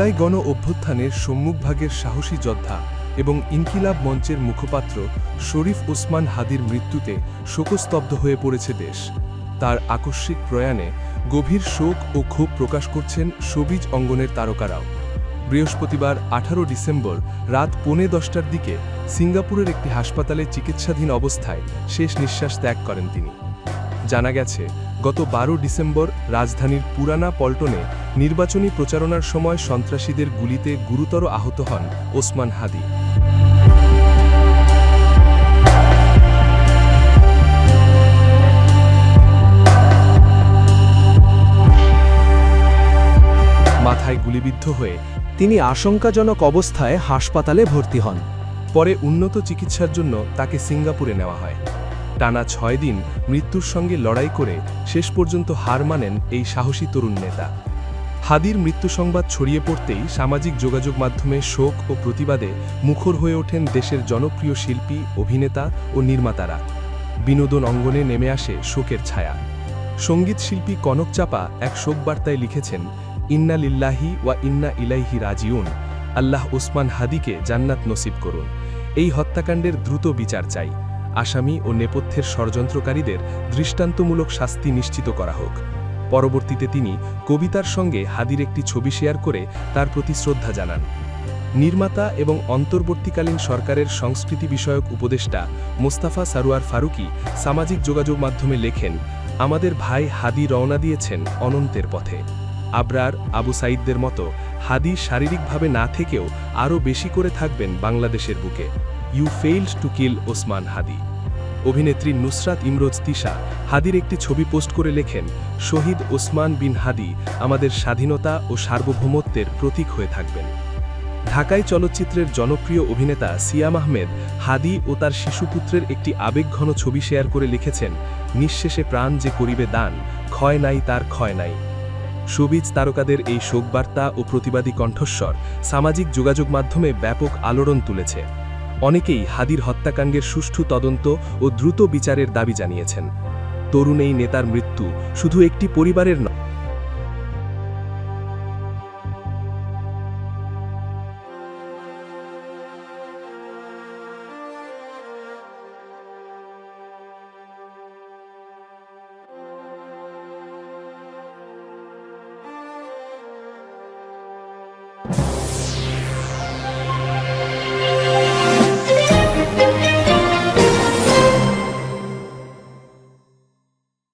জুলাই গণ অভ্যুত্থানের সম্মুখভাগের সাহসী যোদ্ধা এবং ইনকিলাব মঞ্চের মুখপাত্র শরীফ ওসমান হাদির মৃত্যুতে শোকস্তব্ধ হয়ে পড়েছে দেশ। তার আকস্মিক প্রয়াণে গভীর শোক ও ক্ষোভ প্রকাশ করছেন শোবিজ অঙ্গনের তারকারাও। বৃহস্পতিবার 18 ডিসেম্বর রাত 10:45টার দিকে সিঙ্গাপুরের একটি হাসপাতালে চিকিৎসাধীন অবস্থায় শেষ নিঃশ্বাস ত্যাগ করেন তিনি। জানা গেছে, গত 12 ডিসেম্বর রাজধানীর পুরানা পল্টনে নির্বাচনী প্রচারণার সময় সন্ত্রাসীদের গুলিতে গুরুতর আহত হন ওসমান হাদি। মাথায় গুলিবিদ্ধ হয়ে তিনি আশঙ্কাজনক অবস্থায় হাসপাতালে ভর্তি হন। পরে উন্নত চিকিৎসার জন্য তাকে সিঙ্গাপুরে নেওয়া হয়। টানা 6 দিন মৃত্যুর সঙ্গে লড়াই করে শেষ পর্যন্ত হার মানেন এই সাহসী তরুণ নেতা। হাদির মৃত্যু সংবাদ ছড়িয়ে পড়তেই সামাজিক যোগাযোগ মাধ্যমে শোক ও প্রতিবাদে মুখর হয়ে ওঠেন দেশের জনপ্রিয় শিল্পী, অভিনেতা ও নির্মাতারা। বিনোদন অঙ্গনে নেমে আসে শোকের ছায়া। সঙ্গীত শিল্পী কনক চাপা এক শোকবার্তায় লিখেছেন, ইন্না লিল্লাহি ওয়া ইন্না ইলাইহি রাজিউন। আল্লাহ ওসমান হাদিকে জান্নাত নসিব করুন। এই হত্যাকাণ্ডের দ্রুত বিচার চাই। আসামি ও নেপথ্যের ষড়যন্ত্রকারীদের দৃষ্টান্তমূলক শাস্তি নিশ্চিত করা হোক। পরবর্তীতে তিনি কবিতার সঙ্গে হাদির একটি ছবি শেয়ার করে তার প্রতি শ্রদ্ধা জানান। নির্মাতা এবং অন্তর্বর্তীকালীন সরকারের সংস্কৃতি বিষয়ক উপদেষ্টা মোস্তাফা সারোয়ার ফারুকী সামাজিক যোগাযোগ মাধ্যমে লেখেন, আমাদের ভাই হাদি রওনা দিয়েছেন অনন্তের পথে। আবরার, আবু সাইদদের মতো হাদি শারীরিকভাবে না থেকেও আরও বেশি করে থাকবেন বাংলাদেশের বুকে। You failed to kill Osman Hadi. অভিনেত্রী নুসরাত ইমরোজ তিশা হাদির একটি ছবি পোস্ট করে লেখেন, শহীদ ওসমান বিন হাদি আমাদের স্বাধীনতা ও সার্বভৌমত্বের প্রতীক হয়ে থাকবেন। ঢাকাই চলচ্চিত্রের জনপ্রিয় অভিনেতা সিয়াম আহমেদ হাদি ও তার শিশুপুত্রের একটি আবেগঘন ছবি শেয়ার করে লিখেছেন, নিঃশেষে প্রাণ যে করিবে দান, ক্ষয় নাই তার ক্ষয় নাই। শোবিজ তারকাদের এই শোকবার্তা ও প্রতিবাদী কণ্ঠস্বর সামাজিক যোগাযোগ মাধ্যমে ব্যাপক আলোড়ন তুলেছে। অনেকেই হাদির হত্যাকাণ্ডের সুষ্ঠু তদন্ত ও দ্রুত বিচারের দাবি জানিয়েছেন। তরুণ এই নেতার মৃত্যু শুধু একটি পরিবারের নয়,